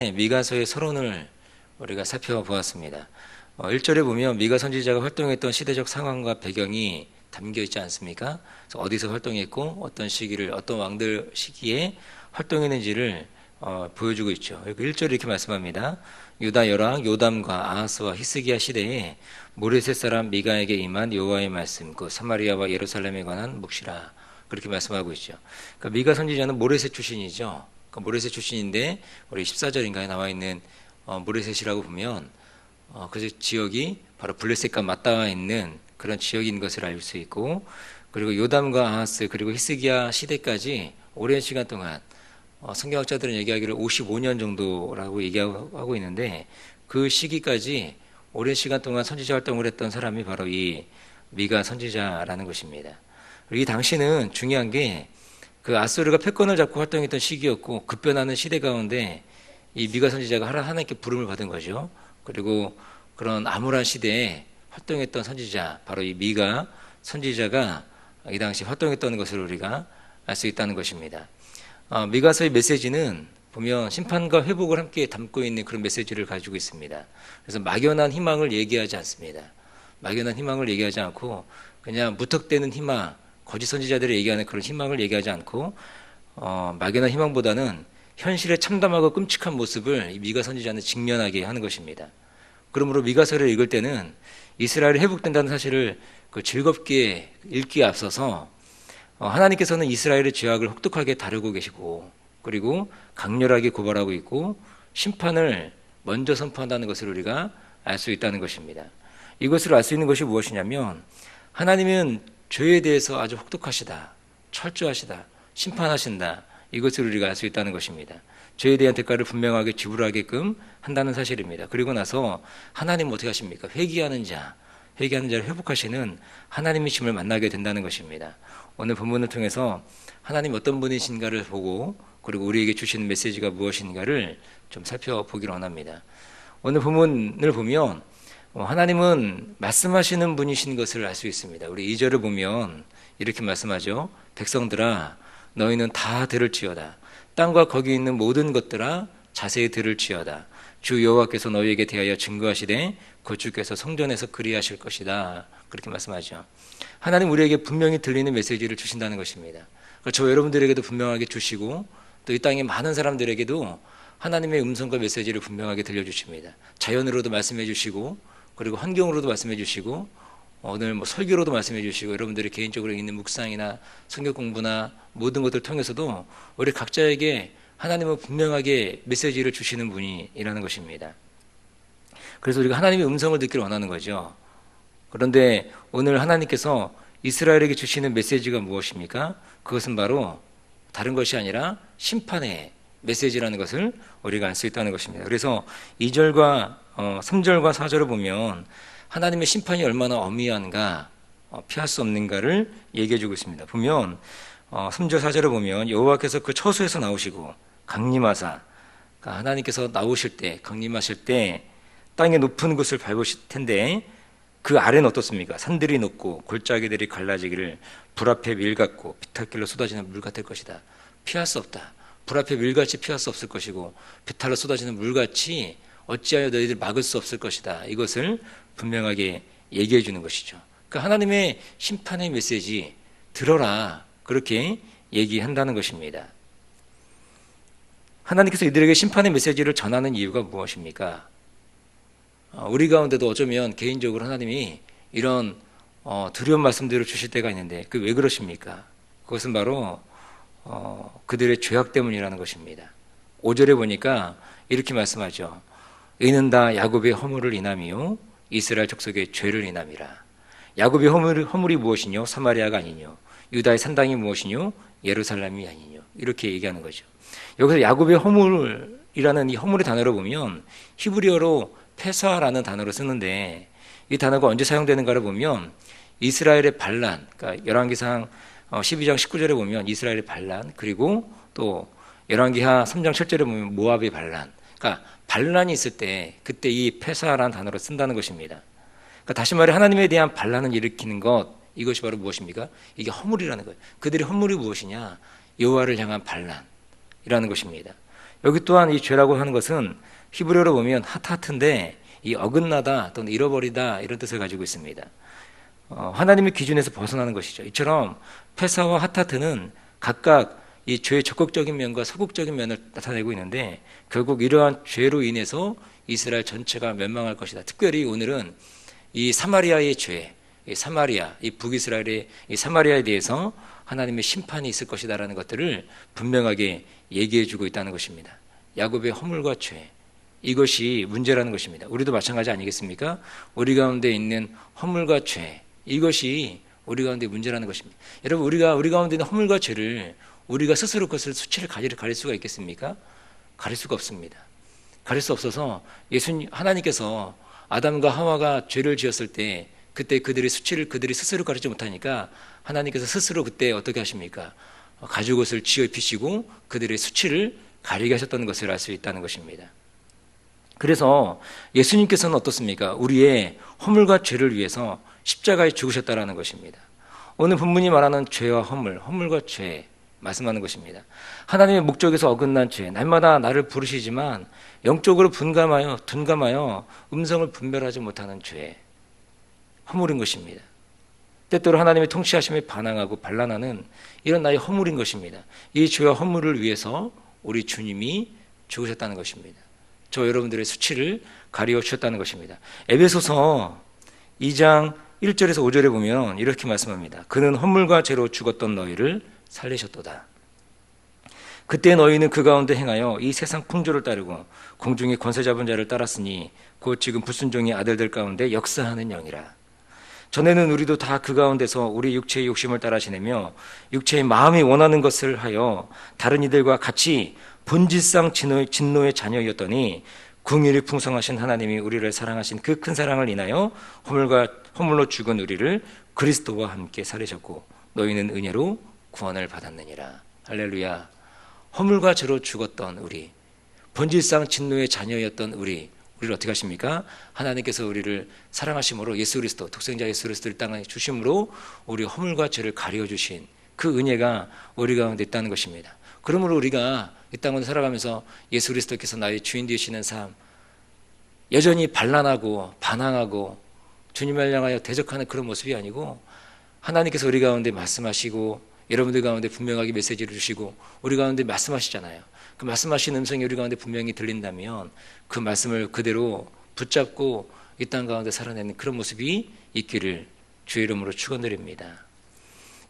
미가서의 서론을 우리가 살펴보았습니다. 1절에 보면 미가 선지자가 활동했던 시대적 상황과 배경이 담겨 있지 않습니까? 그래서 어디서 활동했고 어떤 시기를 어떤 왕들 시기에 활동했는지를 보여주고 있죠. 1절에 이렇게 말씀합니다. 유다 열왕 요담과 아하스와 히스기야 시대에 모레셋 사람 미가에게 임한 여호와의 말씀, 그 사마리아와 예루살렘에 관한 묵시라, 그렇게 말씀하고 있죠. 그러니까 미가 선지자는 모레셋 출신이죠. 모레셋 출신인데 우리 14절인가에 나와 있는 모레셋이라고 보면 그 지역이 바로 블레셋과 맞닿아 있는 그런 지역인 것을 알 수 있고, 그리고 요담과 아하스 그리고 히스기야 시대까지 오랜 시간 동안 성경학자들은 얘기하기를 55년 정도라고 얘기하고 있는데, 그 시기까지 오랜 시간 동안 선지자 활동을 했던 사람이 바로 이 미가 선지자라는 것입니다. 이 당시는 중요한 게 그 아수르가 패권을 잡고 활동했던 시기였고, 급변하는 시대 가운데 이 미가 선지자가 하나님께 부름을 받은 거죠. 그리고 그런 암울한 시대에 활동했던 선지자, 바로 이 미가 선지자가 이 당시 활동했던 것을 우리가 알 수 있다는 것입니다. 미가서의 메시지는 보면 심판과 회복을 함께 담고 있는 그런 메시지를 가지고 있습니다. 그래서 막연한 희망을 얘기하지 않습니다. 막연한 희망을 얘기하지 않고 그냥 무턱대는 희망, 거짓 선지자들이 얘기하는 그런 희망을 얘기하지 않고 막연한 희망보다는 현실의 참담하고 끔찍한 모습을 이 미가 선지자는 직면하게 하는 것입니다. 그러므로 미가서를 읽을 때는 이스라엘이 회복된다는 사실을 즐겁게 읽기에 앞서서 하나님께서는 이스라엘의 죄악을 혹독하게 다루고 계시고, 그리고 강렬하게 고발하고 있고 심판을 먼저 선포한다는 것을 우리가 알 수 있다는 것입니다. 이것을 알 수 있는 것이 무엇이냐면, 하나님은 죄에 대해서 아주 혹독하시다, 철저하시다, 심판하신다, 이것을 우리가 알 수 있다는 것입니다. 죄에 대한 대가를 분명하게 지불하게끔 한다는 사실입니다. 그리고 나서 하나님은 어떻게 하십니까? 회개하는 자를 회복하시는 하나님이심을 만나게 된다는 것입니다. 오늘 본문을 통해서 하나님 어떤 분이신가를 보고, 그리고 우리에게 주시는 메시지가 무엇인가를 좀 살펴보기를 원합니다. 오늘 본문을 보면 하나님은 말씀하시는 분이신 것을 알 수 있습니다. 우리 2절을 보면 이렇게 말씀하죠. 백성들아, 너희는 다 들을지어다. 땅과 거기 있는 모든 것들아, 자세히 들을지어다. 주 여호와께서 너희에게 대하여 증거하시되 그 주께서 성전에서 그리하실 것이다. 그렇게 말씀하죠. 하나님 우리에게 분명히 들리는 메시지를 주신다는 것입니다. 저 여러분들에게도 분명하게 주시고, 또 이 땅의 많은 사람들에게도 하나님의 음성과 메시지를 분명하게 들려주십니다. 자연으로도 말씀해 주시고, 그리고 환경으로도 말씀해 주시고, 오늘 설교로도 말씀해 주시고, 여러분들이 개인적으로 있는 묵상이나 성경 공부나 모든 것들을 통해서도 우리 각자에게 하나님은 분명하게 메시지를 주시는 분이라는 것입니다. 그래서 우리가 하나님의 음성을 듣기를 원하는 거죠. 그런데 오늘 하나님께서 이스라엘에게 주시는 메시지가 무엇입니까? 그것은 바로 다른 것이 아니라 심판의 메시지라는 것을 우리가 알 수 있다는 것입니다. 그래서 2절과 3절과 4절을 보면 하나님의 심판이 얼마나 엄미한가, 피할 수 없는가를 얘기해 주고 있습니다. 보면 3절 4절을 보면 여호와께서 그 처소에서 나오시고 강림하사, 그러니까 하나님께서 나오실 때, 강림하실 때 땅의 높은 곳을 밟으실 텐데, 그 아래는 어떻습니까? 산들이 높고 골짜기들이 갈라지기를 불 앞에 밀 같고 비탈길로 쏟아지는 물 같을 것이다. 피할 수 없다. 불 앞에 밀같이 피할 수 없을 것이고 비탈로 쏟아지는 물같이 어찌하여 너희들 막을 수 없을 것이다. 이것을 분명하게 얘기해 주는 것이죠. 그러니까 하나님의 심판의 메시지 들어라, 그렇게 얘기한다는 것입니다. 하나님께서 이들에게 심판의 메시지를 전하는 이유가 무엇입니까? 우리 가운데도 어쩌면 개인적으로 하나님이 이런 두려운 말씀들을 주실 때가 있는데, 그 왜 그러십니까? 그것은 바로 그들의 죄악 때문이라는 것입니다. 5절에 보니까 이렇게 말씀하죠. 이는 다 야곱의 허물을 인함이요 이스라엘 족속의 죄를 인함이라. 야곱의 허물이 무엇이뇨? 사마리아가 아니뇨. 유다의 산당이 무엇이뇨? 예루살렘이 아니뇨. 이렇게 얘기하는 거죠. 여기서 야곱의 허물이라는 이 허물의 단어를 보면 히브리어로 페사라는 단어를 쓰는데, 이 단어가 언제 사용되는가를 보면 이스라엘의 반란, 그러니까 열왕기상 12장 19절에 보면 이스라엘의 반란, 그리고 또 열왕기하 3장 7절에 보면 모압의 반란, 그러니까 반란이 있을 때 그때 이 페사라는 단어를 쓴다는 것입니다. 그러니까 다시 말해 하나님에 대한 반란을 일으키는 것, 이것이 바로 무엇입니까? 이게 허물이라는 거예요. 그들의 허물이 무엇이냐? 여호와를 향한 반란이라는 것입니다. 여기 또한 이 죄라고 하는 것은 히브리어로 보면 하타트인데 이 어긋나다 또는 잃어버리다 이런 뜻을 가지고 있습니다. 하나님의 기준에서 벗어나는 것이죠. 이처럼 페사와 하타트는 각각 이 죄의 적극적인 면과 소극적인 면을 나타내고 있는데 결국 이러한 죄로 인해서 이스라엘 전체가 멸망할 것이다. 특별히 오늘은 이 사마리아의 죄, 이 사마리아, 이 북이스라엘의 이 사마리아에 대해서 하나님의 심판이 있을 것이다라는 것들을 분명하게 얘기해주고 있다는 것입니다. 야곱의 허물과 죄, 이것이 문제라는 것입니다. 우리도 마찬가지 아니겠습니까? 우리 가운데 있는 허물과 죄, 이것이 우리 가운데 문제라는 것입니다. 여러분, 우리 가운데 있는 허물과 죄를 우리가 스스로 그것을 수치를 가릴 수가 있겠습니까? 가릴 수가 없습니다. 가릴 수 없어서 하나님께서 아담과 하와가 죄를 지었을 때 그때 그들의 수치를 그들이 스스로 가리지 못하니까 하나님께서 스스로 그때 어떻게 하십니까? 가죽옷을 지어 입히시고 그들의 수치를 가리게 하셨다는 것을 알 수 있다는 것입니다. 그래서 예수님께서는 어떻습니까? 우리의 허물과 죄를 위해서 십자가에 죽으셨다라는 것입니다. 오늘 본문이 말하는 죄와 허물과 죄 말씀하는 것입니다. 하나님의 목적에서 어긋난 죄, 날마다 나를 부르시지만 영적으로 둔감하여 음성을 분별하지 못하는 죄, 허물인 것입니다. 때때로 하나님의 통치하심에 반항하고 반란하는 이런 나의 허물인 것입니다. 이 죄와 허물을 위해서 우리 주님이 죽으셨다는 것입니다. 저 여러분들의 수치를 가리워 주셨다는 것입니다. 에베소서 2장 1절에서 5절에 보면 이렇게 말씀합니다. 그는 허물과 죄로 죽었던 너희를 살리셨도다. 그때 너희는 그 가운데 행하여 이 세상 풍조를 따르고 공중의 권세 잡은 자를 따랐으니 곧 지금 불순종의 아들들 가운데 역사하는 영이라. 전에는 우리도 다 그 가운데서 우리 육체의 욕심을 따라 지내며 육체의 마음이 원하는 것을 하여 다른 이들과 같이 본질상 진노의 자녀였더니 긍휼이 풍성하신 하나님이 우리를 사랑하신 그 큰 사랑을 인하여 허물로 죽은 우리를 그리스도와 함께 살리셨고 너희는 은혜로 구원을 받았느니라. 할렐루야. 허물과 죄로 죽었던 우리, 본질상 진노의 자녀였던 우리를 어떻게 하십니까? 하나님께서 우리를 사랑하심으로 예수 그리스도, 독생자 예수 그리스도를 땅에 주심으로 우리 허물과 죄를 가려 주신 그 은혜가 우리 가운데 있다는 것입니다. 그러므로 우리가 이 땅을 살아가면서 예수 그리스도께서 나의 주인 되시는 삶, 여전히 반란하고 반항하고 주님을 향하여 대적하는 그런 모습이 아니고 하나님께서 우리 가운데 말씀하시고 여러분들 가운데 분명하게 메시지를 주시고 우리 가운데 말씀하시잖아요. 그 말씀하신 음성이 우리 가운데 분명히 들린다면 그 말씀을 그대로 붙잡고 이 땅 가운데 살아내는 그런 모습이 있기를 주의 이름으로 축원드립니다.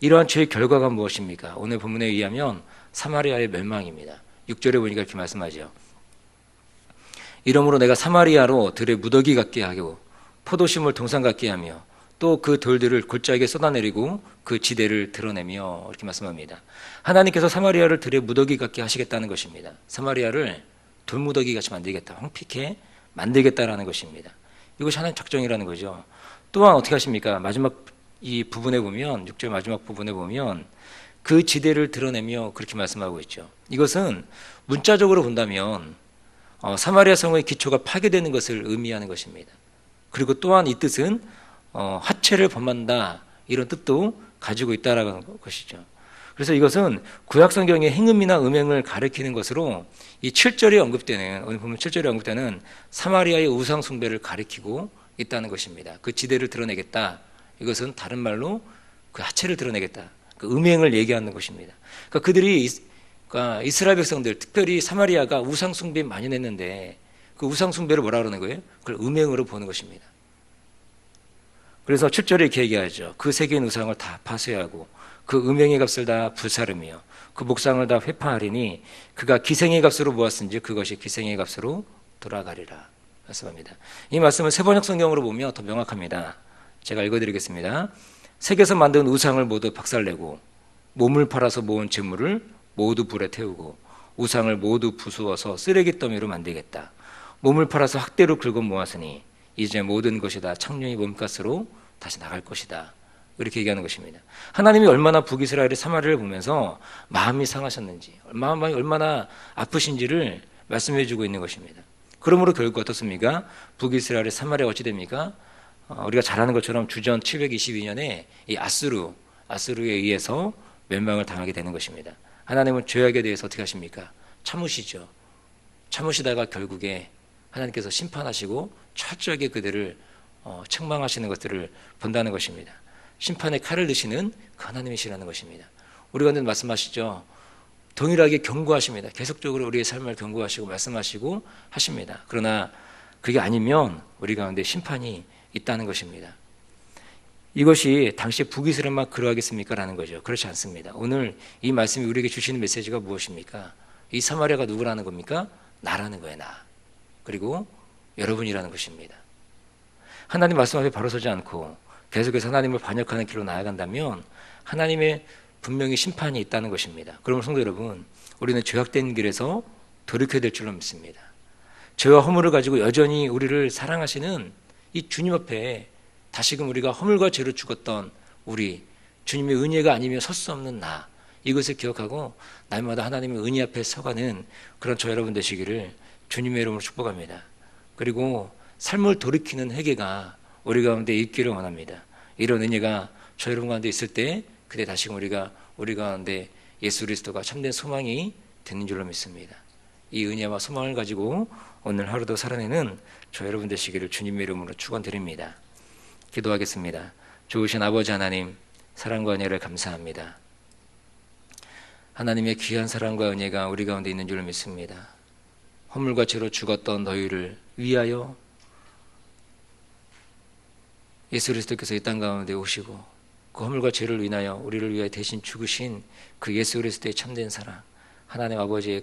이러한 죄의 결과가 무엇입니까? 오늘 본문에 의하면 사마리아의 멸망입니다. 6절에 보니까 이렇게 말씀하죠. 이러므로 내가 사마리아로 들의 무더기 같게 하고 포도심을 동산 같게 하며 또 그 돌들을 골짜기에 쏟아내리고 그 지대를 드러내며 이렇게 말씀합니다. 하나님께서 사마리아를 들의 무더기 같게 하시겠다는 것입니다. 사마리아를 돌무더기 같이 만들겠다, 황폐케 만들겠다라는 것입니다. 이것이 하나님의 작정이라는 거죠. 또한 어떻게 하십니까? 마지막 이 부분에 보면 6절 마지막 부분에 보면 그 지대를 드러내며 그렇게 말씀하고 있죠. 이것은 문자적으로 본다면 사마리아 성의 기초가 파괴되는 것을 의미하는 것입니다. 그리고 또한 이 뜻은 하체를 범한다 이런 뜻도 가지고 있다라는 것이죠. 그래서 이것은 구약 성경의 행음이나 음행을 가리키는 것으로 이 7절에 언급되는 오늘 보면 7절에 언급되는 사마리아의 우상 숭배를 가리키고 있다는 것입니다. 그 지대를 드러내겠다. 이것은 다른 말로 그 하체를 드러내겠다. 그 음행을 얘기하는 것입니다. 그러니까 이스라엘 백성들, 특별히 사마리아가 우상 숭배에 만연했는데 그 우상 숭배를 뭐라 그러는 거예요? 그걸 음행으로 보는 것입니다. 그래서 7절에 이렇게 얘기하죠. 그 세계인 우상을 다 파쇄하고 그 음행의 값을 다 불사르며 그 목상을 다 회파하리니 그가 기생의 값으로 모았은지 그것이 기생의 값으로 돌아가리라 말씀합니다. 이 말씀은 세번역 성경으로 보면 더 명확합니다. 제가 읽어드리겠습니다. 세계에서 만든 우상을 모두 박살내고 몸을 팔아서 모은 재물을 모두 불에 태우고 우상을 모두 부수어서 쓰레기 더미로 만들겠다. 몸을 팔아서 학대로 긁어 모았으니 이제 모든 것이 다 창녀의 몸값으로 다시 나갈 것이다. 이렇게 얘기하는 것입니다. 하나님이 얼마나 북이스라엘의 사마리아를 보면서 마음이 상하셨는지 마음이 얼마나 아프신지를 말씀해 주고 있는 것입니다. 그러므로 결국 어떻습니까? 북이스라엘의 사마리아가 어찌 됩니까? 우리가 잘 아는 것처럼 주전 722년에 이 아수르에 의해서 멸망을 당하게 되는 것입니다. 하나님은 죄악에 대해서 어떻게 하십니까? 참으시죠. 참으시다가 결국에 하나님께서 심판하시고 철저하게 그들을 책망하시는 것들을 본다는 것입니다. 심판의 칼을 드시는 그 하나님이시라는 것입니다. 우리 가운데 말씀하시죠. 동일하게 경고하십니다. 계속적으로 우리의 삶을 경고하시고 말씀하시고 하십니다. 그러나 그게 아니면 우리 가운데 심판이 있다는 것입니다. 이것이 당시 북이스라엘만 그러하겠습니까? 라는 거죠. 그렇지 않습니다. 오늘 이 말씀이 우리에게 주시는 메시지가 무엇입니까? 이 사마리아가 누구라는 겁니까? 나라는 거예요. 나. 그리고 여러분이라는 것입니다. 하나님 말씀 앞에 바로 서지 않고 계속해서 하나님을 반역하는 길로 나아간다면 하나님의 분명히 심판이 있다는 것입니다. 그러면 성도 여러분, 우리는 죄악된 길에서 돌이켜야 될 줄로 믿습니다. 죄와 허물을 가지고 여전히 우리를 사랑하시는 이 주님 앞에 다시금 우리가 허물과 죄로 죽었던 우리, 주님의 은혜가 아니면 설 수 없는 나, 이것을 기억하고 날마다 하나님의 은혜 앞에 서가는 그런 저 여러분 되시기를 주님의 이름으로 축복합니다. 그리고 삶을 돌이키는 회개가 우리 가운데 있기를 원합니다. 이런 은혜가 저 여러분 가운데 있을 때 그때 다시금 우리 가운데 예수 그리스도가 참된 소망이 되는 줄로 믿습니다. 이 은혜와 소망을 가지고 오늘 하루도 살아내는 저 여러분 되시기를 주님의 이름으로 축원드립니다. 기도하겠습니다. 좋으신 아버지 하나님, 사랑과 은혜를 감사합니다. 하나님의 귀한 사랑과 은혜가 우리 가운데 있는 줄 믿습니다. 허물과 죄로 죽었던 너희를 위하여 예수 그리스도께서 이 땅 가운데 오시고 그 허물과 죄를 인하여 우리를 위하여 대신 죽으신 그 예수 그리스도의 참된 사랑, 하나님 아버지의